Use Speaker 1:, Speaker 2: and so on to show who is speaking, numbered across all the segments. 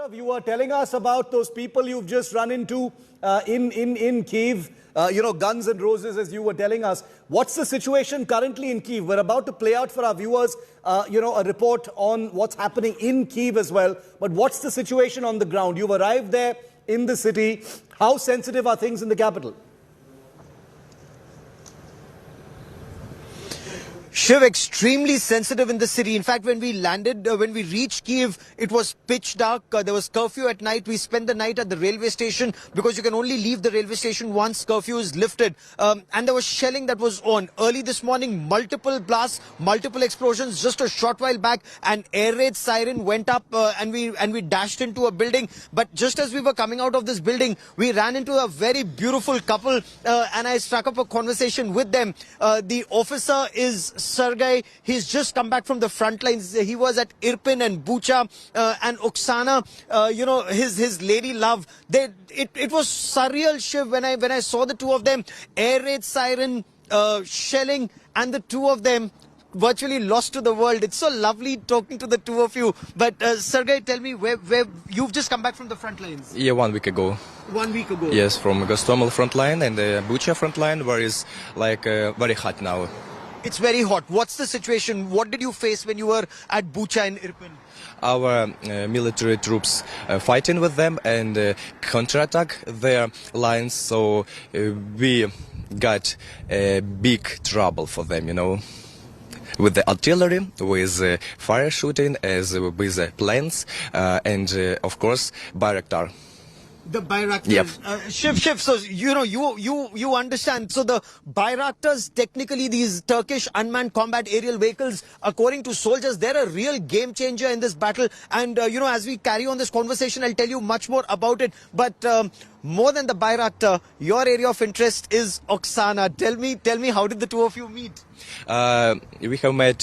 Speaker 1: Gaurav, you were telling us about those people you've just run into in Kyiv, Guns and Roses, as you were telling us. What's the situation currently in Kyiv? We're about to play out for our viewers, a report on what's happening in Kyiv as well. But what's the situation on the ground? You've arrived there in the city. How sensitive are things in the capital?
Speaker 2: Shiv, extremely sensitive in the city. In fact, when we landed, when we reached Kyiv, it was pitch dark. There was curfew at night. We spent the night at the railway station because you can only leave the railway station once curfew is lifted. And there was shelling that was on. Early this morning, multiple blasts, multiple explosions. Just a short while back, an air raid siren went up and we dashed into a building. But just as we were coming out of this building, we ran into a very beautiful couple and I struck up a conversation with them. The officer is Sergei. He's just come back from the front lines. He was at Irpin and Bucha and Oksana, his lady love. It was surreal, Shiv, when I saw the two of them. Air raid siren, shelling, and the two of them virtually lost to the world. It's so lovely talking to the two of you. But Sergei, tell me, where you've just come back from the front lines?
Speaker 3: Yeah, 1 week ago.
Speaker 2: 1 week ago?
Speaker 3: Yes, from Gostomel front line and the Bucha front line, where it's very hot now.
Speaker 2: It's very hot. What's the situation? What did you face when you were at Bucha and Irpin?
Speaker 3: Our military troops fighting with them and counterattack their lines, so we got big trouble for them, with the artillery, with fire shooting, with planes, and of course Bayraktar.
Speaker 2: The Bayraktars.
Speaker 3: Yep.
Speaker 2: Shiv, so you understand. So the Bayraktars, technically these Turkish unmanned combat aerial vehicles, according to soldiers, they're a real game changer in this battle. And as we carry on this conversation, I'll tell you much more about it. But more than the Bayraktar, your area of interest is Oksana. Tell me, how did the two of you meet?
Speaker 3: We have met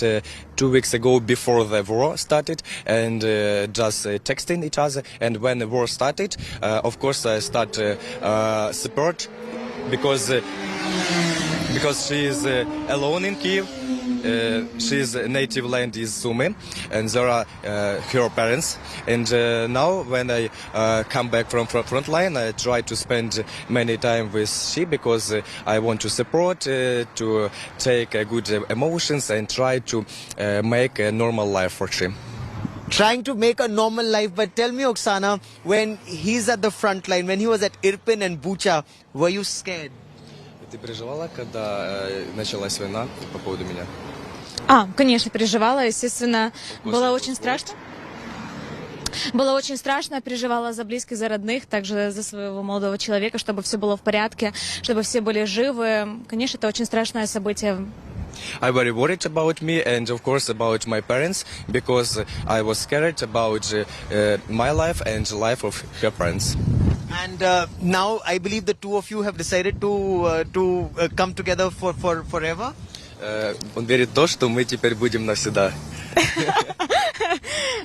Speaker 3: 2 weeks ago before the war started and just texting each other. And when the war started, of course, I start support because she is alone in Kyiv. She's native land is Sumy, and there are her parents. And now when I come back from front line, I try to spend many time with she because I want to support, to take good emotions and try to make a normal life for she.
Speaker 2: Trying to make a normal life, but tell me, Oksana, when he's at the front line, when he was at Irpin and Bucha, were you scared?
Speaker 3: Ты переживала, когда началась война по поводу меня?
Speaker 4: Конечно, переживала, естественно, было очень страшно. Было очень страшно, переживала за близких, за родных, также за своего молодого человека, чтобы все было в порядке, чтобы все были живы. Конечно, это очень страшное событие.
Speaker 3: I very worried about me and of course about my parents because I was scared about my life and the life of her parents.
Speaker 2: And now I believe the two of you have decided to come together for forever.
Speaker 3: Он верит в то, что мы теперь будем навсегда.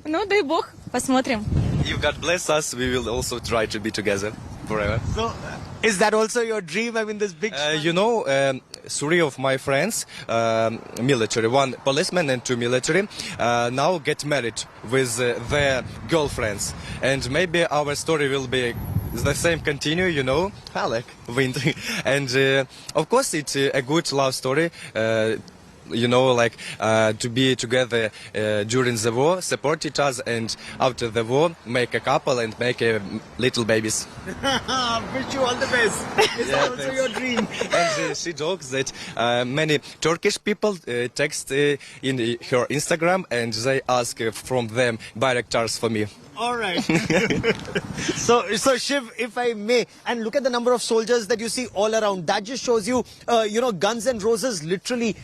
Speaker 4: Ну, дай бог, посмотрим.
Speaker 3: If God bless us, we will also try to be together forever.
Speaker 2: So, is that also your dream? I mean, this big...
Speaker 3: 3 of my friends, military, 1 policeman and 2 military, now get married with their girlfriends. And maybe our story will be the same continue, like winter. And of course it's a good love story. To be together during the war, support each other, and after the war, make a couple and make little babies.
Speaker 2: Wish you all the best. Is that also your dream?
Speaker 3: And she jokes that many Turkish people text in her Instagram and they ask from them Bayraktars for me.
Speaker 2: All right. So Shiv, if I may, and look at the number of soldiers that you see all around. That just shows you, Guns and Roses, literally,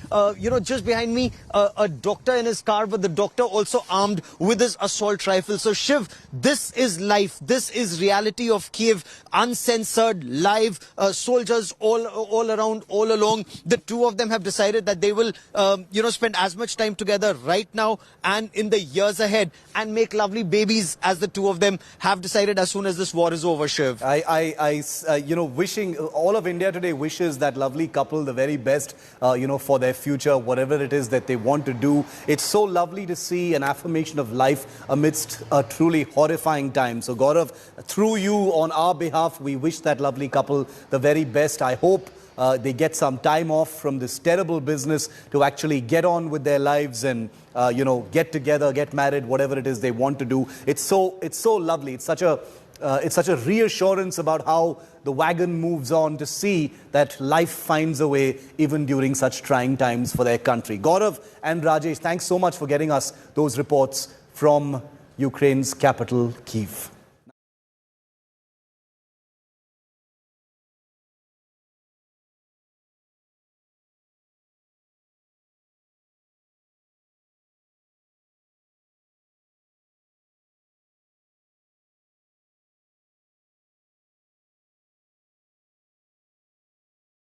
Speaker 2: just behind me, a doctor in his car, but the doctor also armed with his assault rifle. So Shiv, this is life. This is reality of Kyiv, uncensored, live, soldiers all around, all along. The two of them have decided that they will, spend as much time together right now and in the years ahead and make lovely babies, as the two of them have decided as soon as this war is over, Shiv.
Speaker 1: Wishing all of India today wishes that lovely couple the very best, for their future. whatever it is that they want to do. It's so lovely to see an affirmation of life amidst a truly horrifying time. So Gaurav, through you, on our behalf, we wish that lovely couple the very best. I hope they get some time off from this terrible business to actually get on with their lives and get together, get married, whatever it is they want to do. It's so lovely. It's such a reassurance about how the wagon moves on, to see that life finds a way even during such trying times for their country. Gaurav and Rajesh, thanks so much for getting us those reports from Ukraine's capital, Kyiv.